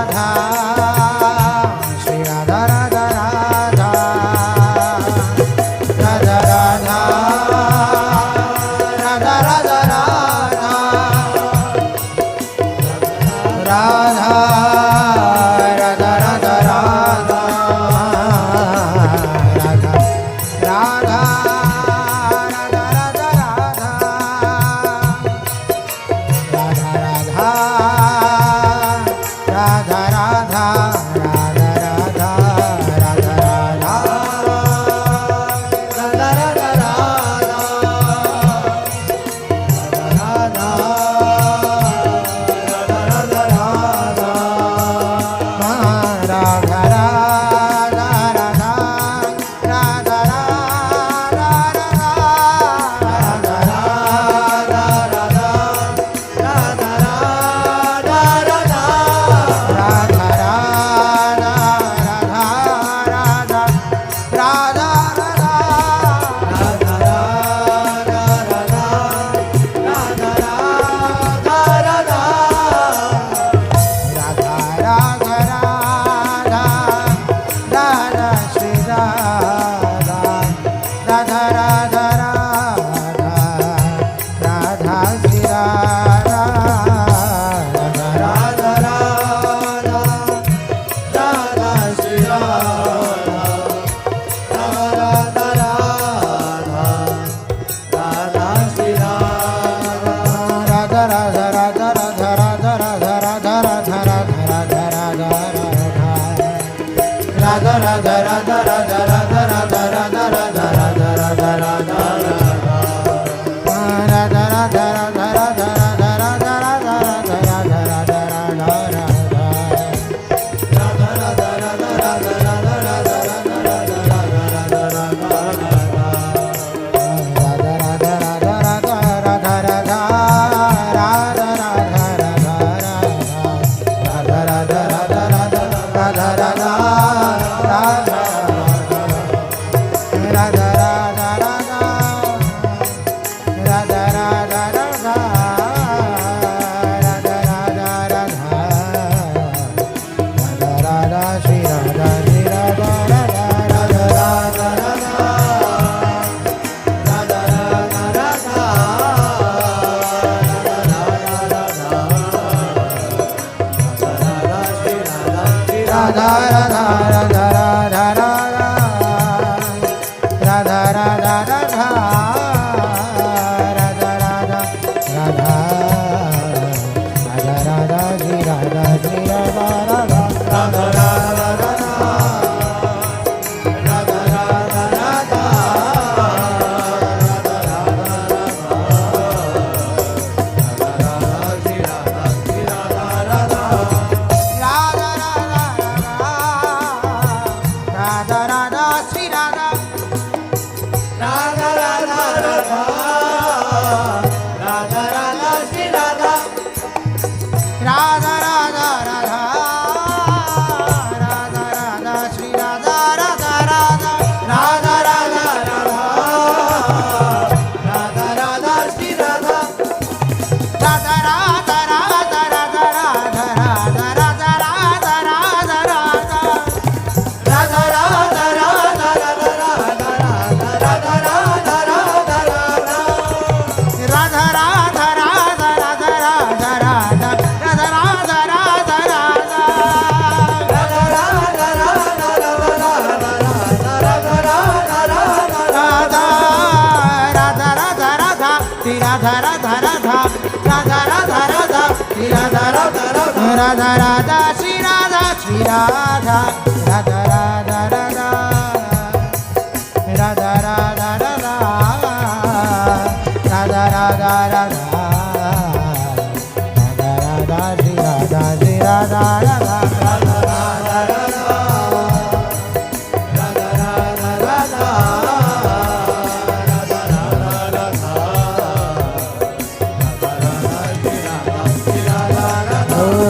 Radha Shri Radha Radha Radha Radha Radha Radha Radha Radha Radha Radha Radha Radha Radha Radha Radha Shri Radha Shri Radha Radha Radha Radha Radha Radha Radha Radha Radha Radha Radha Shri Radha Shri Radha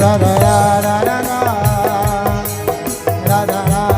Radha Radha Radha Radha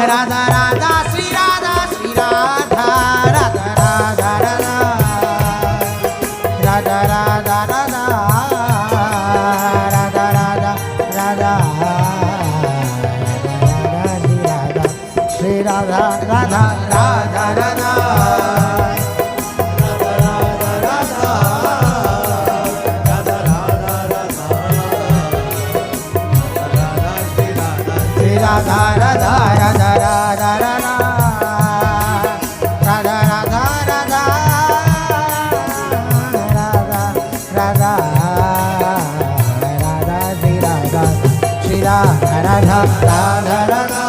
Radha Radha Shri Radha Shri Radha Radha Radha Radha Radha Radha Radha Radha Radha Radha Shri Radha Radha Radha Radha Radha Radha Radha Radha Radha Radha Radha Radha Radha Radha Shri Radha Shri Radha Radha Radha Radha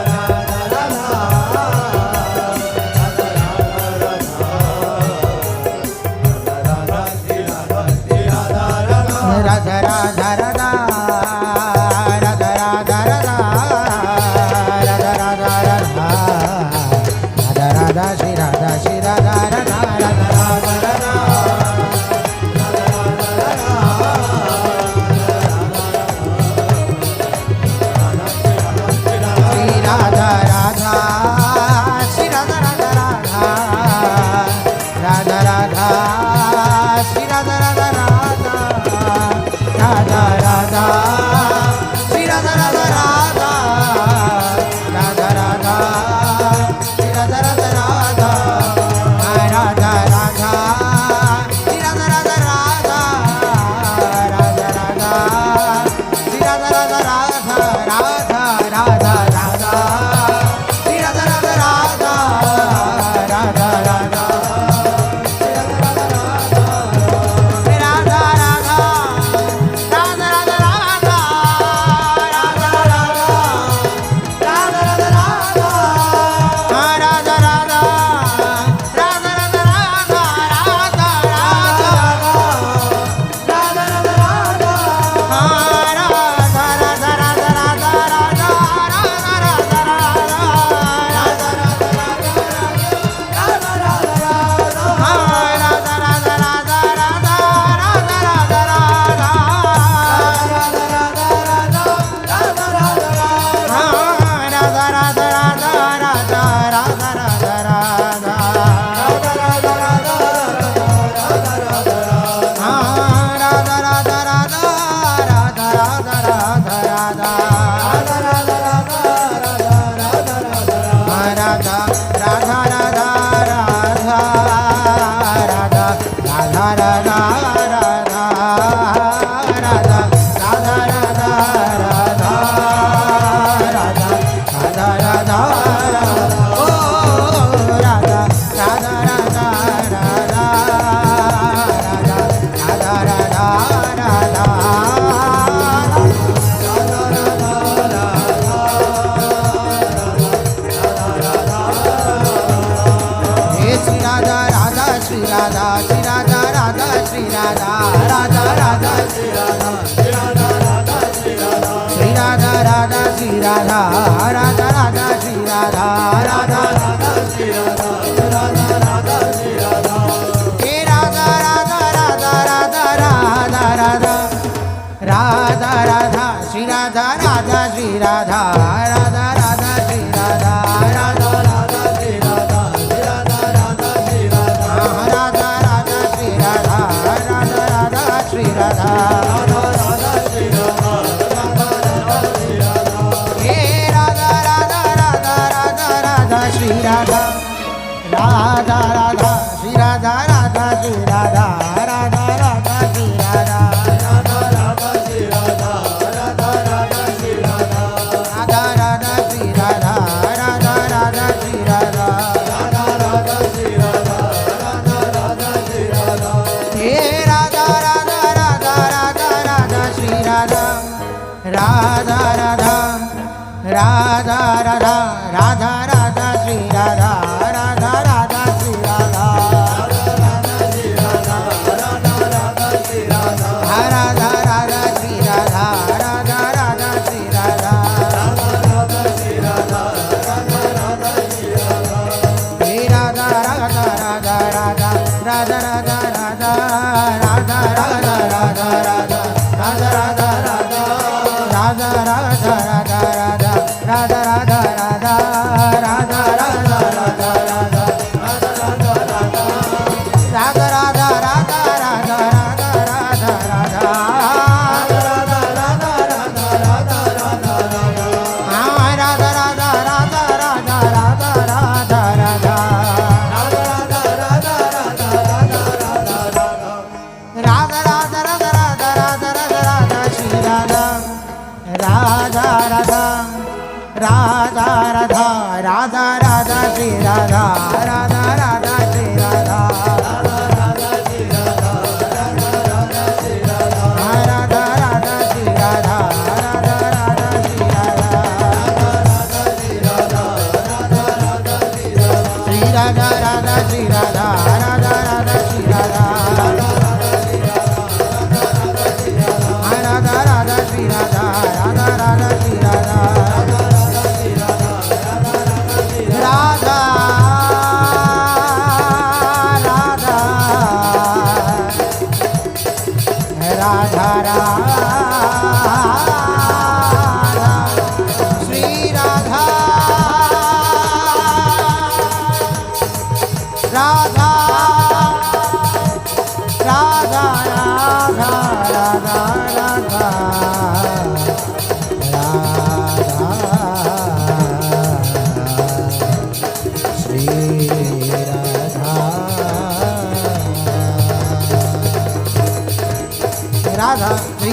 Radha Radha Radha Radha Radha Radha Shri Radha Radha Radha Shri Radha Radha Radha Shri Radha hey Radha Radha Radha Radha Radha Radha Radha Radha Shri Radha Radha Shri Radha Radha Radha Shri Radha Radha Radha Shri Radha Radha Radha Shri Radha Radha Radha Shri Radha Radha Radha Shri Radha Shri Radha Radha Radha Shri Radha Radha Shri Radha Radha Radha Shri Radha Radha Radha Shri Radha Radha Radha Shri Radha Radha Radha Shri Radha Radha Radha Shri Radha Radha Radha Shri Radha Radha Radha Shri Radha hey Radha Radha Radha Radha Radha Shri Radha Radha Radha Radha Radha Radha Radha Shri Radha Radha Radha Shri Radha Radha Shri Radha Radha Radha Shri Radha Radha Radha Shri Radha Radha Radha Shri Radha Radha Radha Shri Radha Radha Radha Shri Radha hey Radha Radha Radha Radha Radha Radha Radha Radha Radha Radha Radha Radha Radha Radha Radha Radha Radha Radha Radha Radha Radha Radha Radha Radha Radha Radha Radha Radha Radha Radha Radha Radha Radha Radha Radha Shri Radha Radha Radha Shri Radha Radha Radha Shri Radha Radha Radha Shri Radha Radha Radha Shri Radha Radha Shri Radha Radha Radha Shri Radha Radha Radha Shri Radha Radha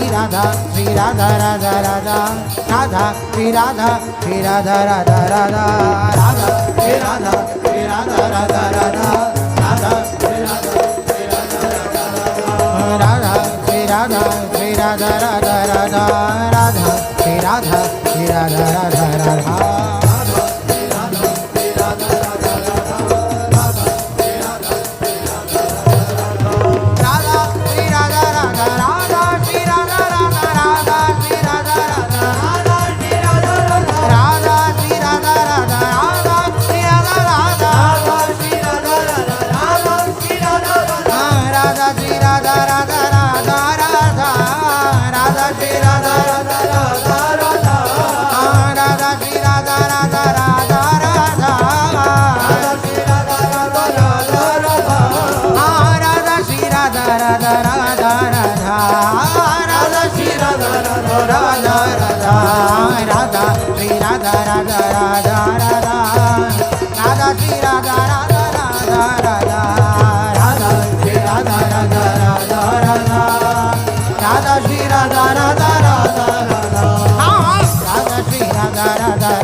Radha Shri Radha Radha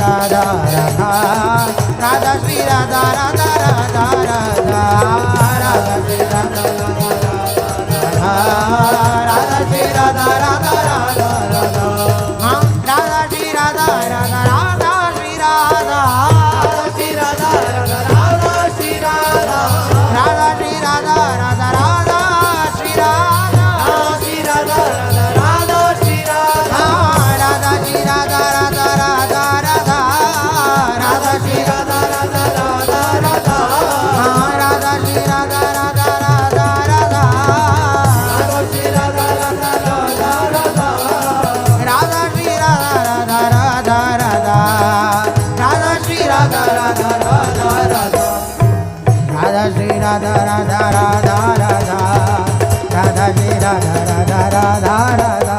Radha Radha Shri Radha Radha Radha Radha Radha Radha Radha Shri Radha Shri Radha Radha Radha Radha Shri Radha Radha Radha Radha Shri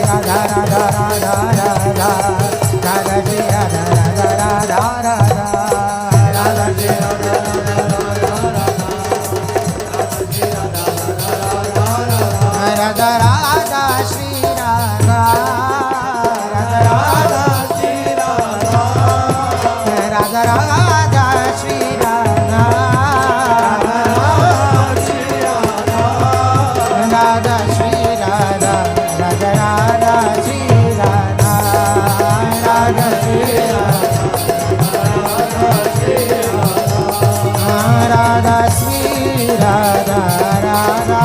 Radha Radha Radha Radha Shri Radha Shri Radha Radha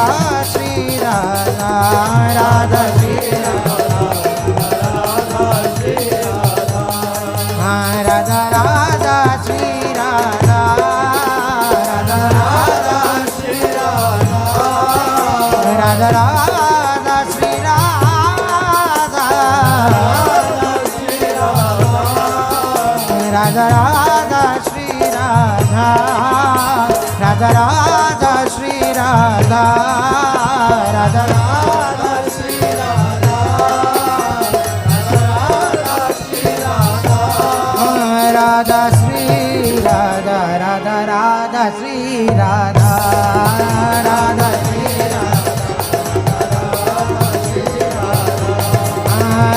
Radha Radha Shri Radha Radha Radha Radha Radha Shri Radha Radha Radha Shri Radha Radha Radha Shri Radha Radha Radha Shri Radha Radha Shri Radha Radha Radha Shri Radha Radha Shri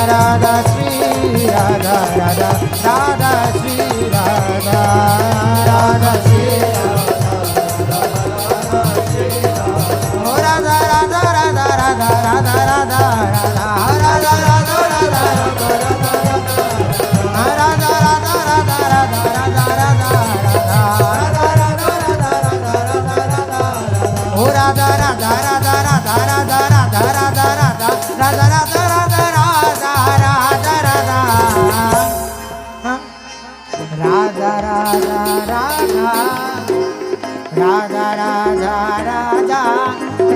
Radha Shri Radha Radha Radha Shri Radha Radha Shri Radha Radha Radha Radha Radha Radha Radha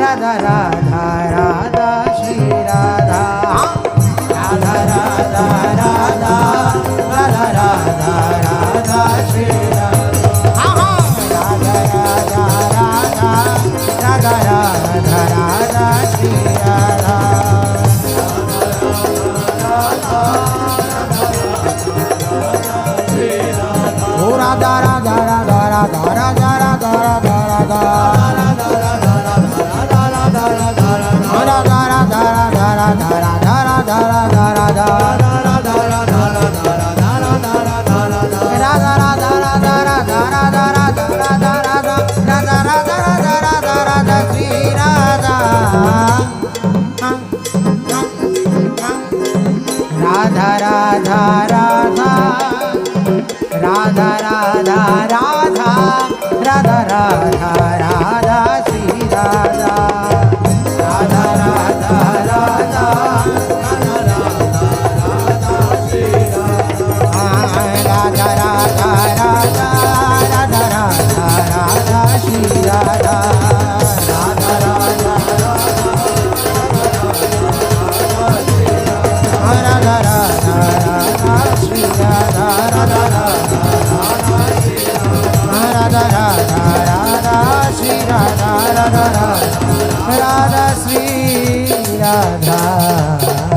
Radha Radha Radha Shri Radha Radha Radha Radha Radha Radha Radha Shri Radha Radha Radha Radha Radha Radha Radha Shri Radha O Radha Radha Radha Radha Radha Radha Radha Radha Radha Radha Radha Radha Radha Radha Shri Radha Radha Radha Radha Radha Radha Radha Radha Radha Radha Shri Radha Radha Radha Radha Radha Radha Shri Radha Radha Radha Radha Radha Radha Shri Radha Radha Radha Radha Shri Radha